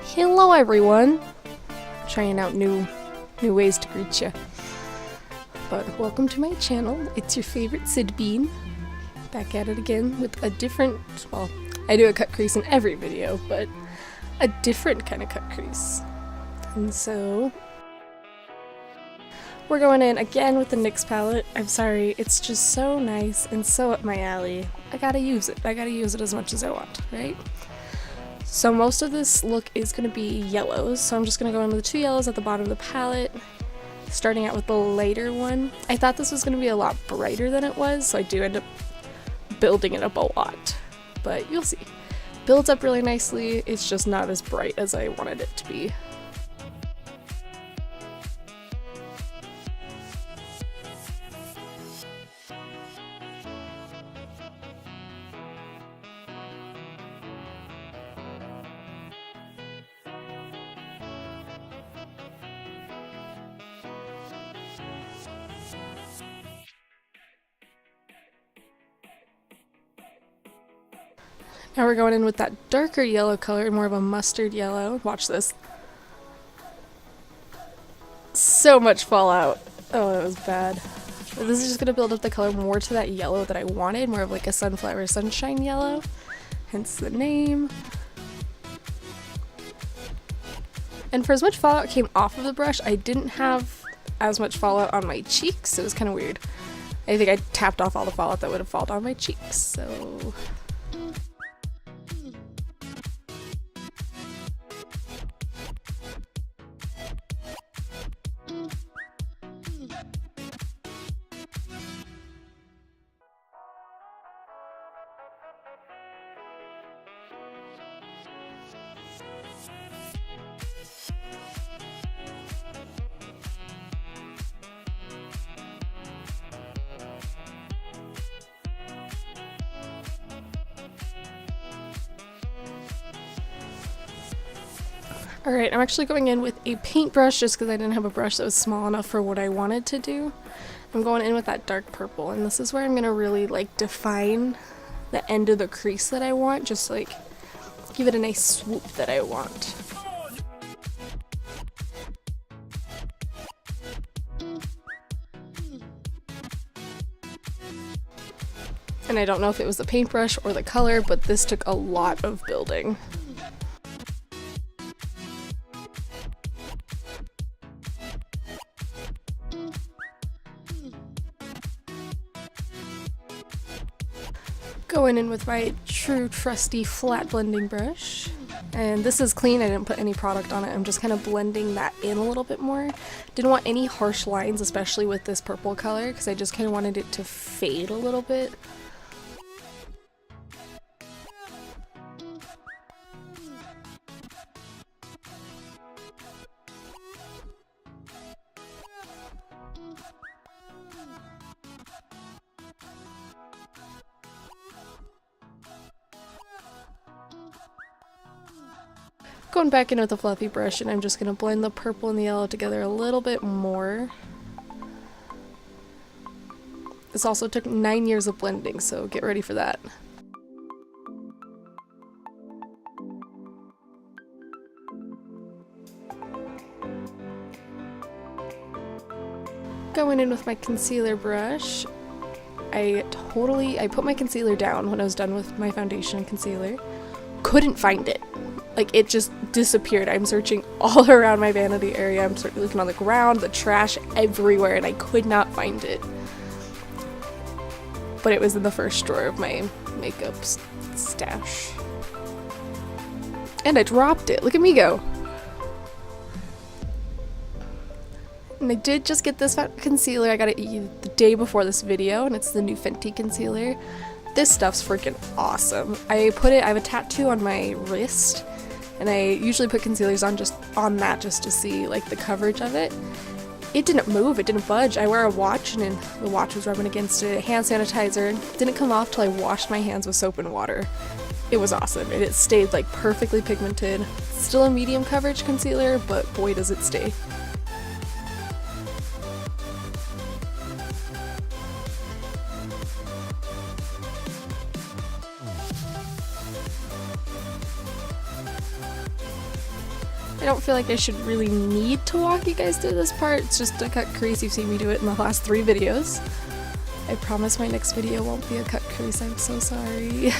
Hello everyone! Trying out new ways to greet you. But welcome to my channel. It's your favorite Sid Bean. Back at it again with a different, well, I do a cut crease in every video, but a different kind of cut crease. And so we're going in again with the NYX palette. I'm sorry, it's just so nice and so up my alley. I gotta use it. I gotta use it as much as I want, right? So most of this look is going to be yellows, so I'm just going to go into the two yellows at the bottom of the palette, starting out with the lighter one. I thought this was going to be a lot brighter than it was, so I do end up building it up a lot, but you'll see. Builds up really nicely, it's just not as bright as I wanted it to be. Now we're going in with that darker yellow color, more of a mustard yellow. Watch this. So much fallout. Oh, that was bad. This is just going to build up the color more to that yellow that I wanted, more of like a sunflower sunshine yellow, hence the name. And for as much fallout came off of the brush, I didn't have as much fallout on my cheeks, so it was kind of weird. I think I tapped off all the fallout that would have fallen on my cheeks, so... Alright, I'm actually going in with a paintbrush just because I didn't have a brush that was small enough for what I wanted to do. I'm going in with that dark purple, and this is where I'm going to really like define the end of the crease that I want, just like give it a nice swoop that I want. And I don't know if it was the paintbrush or the color, but this took a lot of building. Going in with my true trusty flat blending brush, and this is clean. I didn't put any product on it. I'm just kind of blending that in a little bit more. Didn't want any harsh lines, especially with this purple color, because I just kind of wanted it to fade a little bit. Going back in with a fluffy brush, and I'm just going to blend the purple and the yellow together a little bit more. This also took 9 years of blending, so get ready for that. Going in with my concealer brush. I put my concealer down when I was done with my foundation and concealer. Couldn't find it. Like, it just disappeared. I'm searching all around my vanity area. I'm looking on the ground, the trash, everywhere, and I could not find it. But it was in the first drawer of my makeup stash. And I dropped it. Look at me go. And I did just get this concealer. I got it the day before this video, and it's the new Fenty concealer. This stuff's freaking awesome. I have a tattoo on my wrist, and I usually put concealers on just on that just to see like the coverage of it. It didn't move, it didn't budge. I wear a watch, and the watch was rubbing against it. Hand sanitizer didn't come off till I washed my hands with soap and water. It was awesome, and it stayed like perfectly pigmented. Still a medium coverage concealer, but boy does it stay. don't feel like I should really need to walk you guys through this part. It's just a cut crease. You've seen me do it in the last 3 videos. I promise my next video won't be a cut crease. I'm so sorry.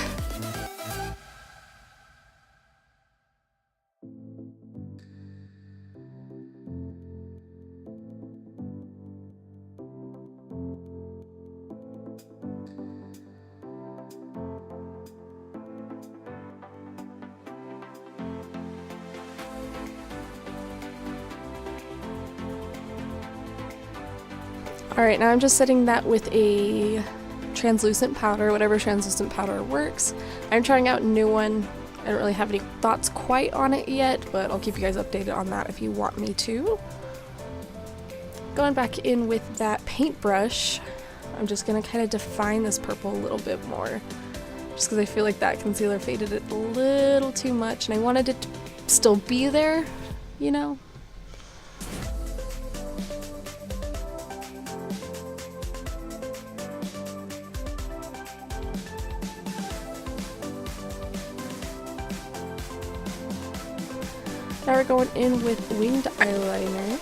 Alright, now I'm just setting that with a translucent powder, whatever translucent powder works. I'm trying out a new one. I don't really have any thoughts quite on it yet, but I'll keep you guys updated on that if you want me to. Going back in with that paintbrush, I'm just going to kind of define this purple a little bit more. Just because I feel like that concealer faded it a little too much, and I wanted it to still be there, you know? Now we're going in with winged eyeliner.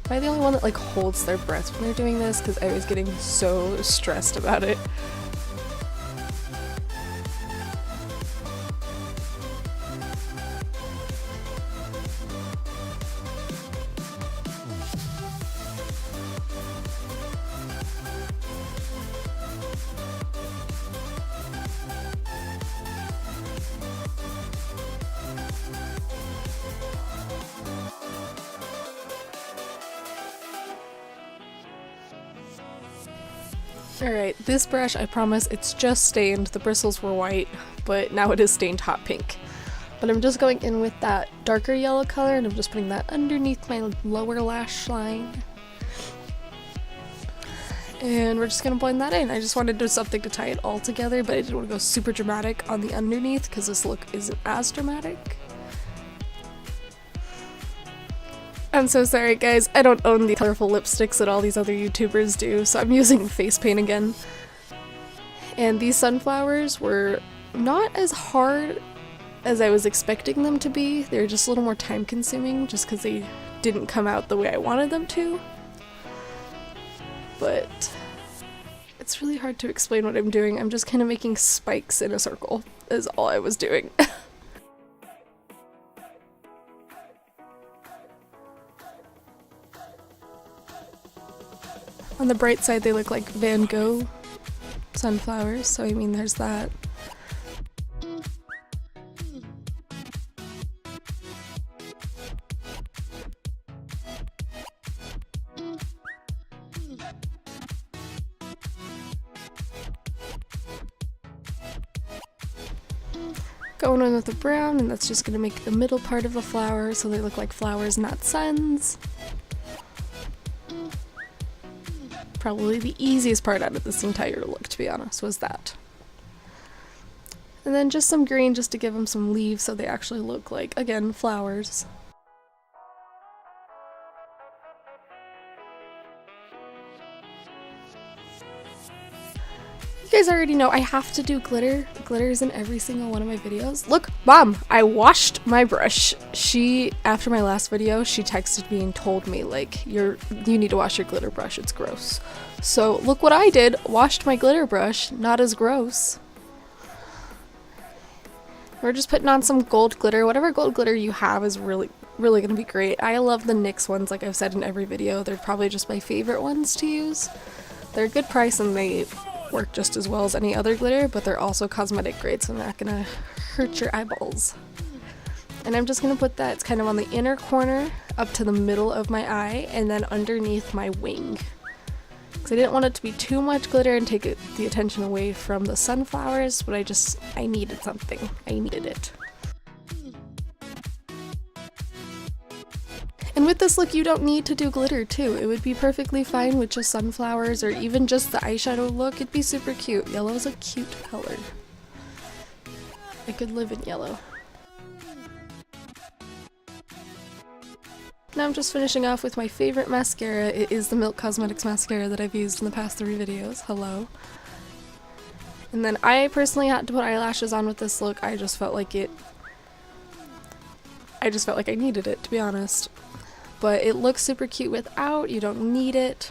Am I the only one that like holds their breath when they're doing this? Because I was getting so stressed about it. Alright, this brush, I promise, it's just stained. The bristles were white, but now it is stained hot pink. But I'm just going in with that darker yellow color, and I'm just putting that underneath my lower lash line. And we're just gonna blend that in. I just wanted to do something to tie it all together, but I didn't want to go super dramatic on the underneath, because this look isn't as dramatic. I'm so sorry guys, I don't own the colorful lipsticks that all these other YouTubers do, so I'm using face paint again. And these sunflowers were not as hard as I was expecting them to be. They were just a little more time consuming just because they didn't come out the way I wanted them to. But it's really hard to explain what I'm doing. I'm just kind of making spikes in a circle is all I was doing. On the bright side, they look like Van Gogh sunflowers, so I mean there's that. Going in with the brown, and that's just going to make the middle part of the flower so they look like flowers, not suns. Probably the easiest part out of this entire look, to be honest, was that. And then just some green just to give them some leaves so they actually look like, again, flowers. You guys already know I have to do glitter. The glitter is in every single one of my videos. Look, Mom, I washed my brush. After my last video, she texted me and told me, like, you need to wash your glitter brush, it's gross. So look what I did, washed my glitter brush, not as gross. We're just putting on some gold glitter. Whatever gold glitter you have is really gonna be great. I love the NYX ones, like I've said in every video. They're probably just my favorite ones to use. They're a good price and they work just as well as any other glitter, but they're also cosmetic grade, so they're not gonna hurt your eyeballs. And I'm just gonna put that, it's kind of on the inner corner up to the middle of my eye and then underneath my wing. Because I didn't want it to be too much glitter and take the attention away from the sunflowers, but I needed something. I needed it. And with this look, you don't need to do glitter too. It would be perfectly fine with just sunflowers or even just the eyeshadow look. It'd be super cute. Yellow is a cute color. I could live in yellow. Now I'm just finishing off with my favorite mascara. It is the Milk Cosmetics mascara that I've used in the past 3 videos. Hello. And then I personally had to put eyelashes on with this look. I just felt like I just felt like I needed it, to be honest. But it looks super cute without, you don't need it.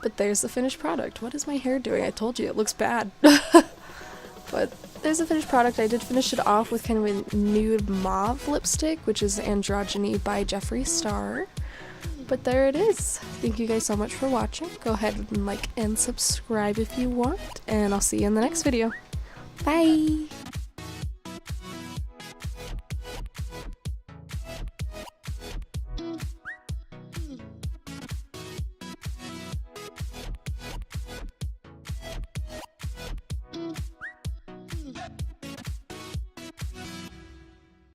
But there's the finished product. What is my hair doing? I told you, it looks bad. But there's the finished product. I did finish it off with kind of a nude mauve lipstick, which is Androgyny by Jeffree Star. But there it is. Thank you guys so much for watching. Go ahead and like and subscribe if you want, and I'll see you in the next video. Bye!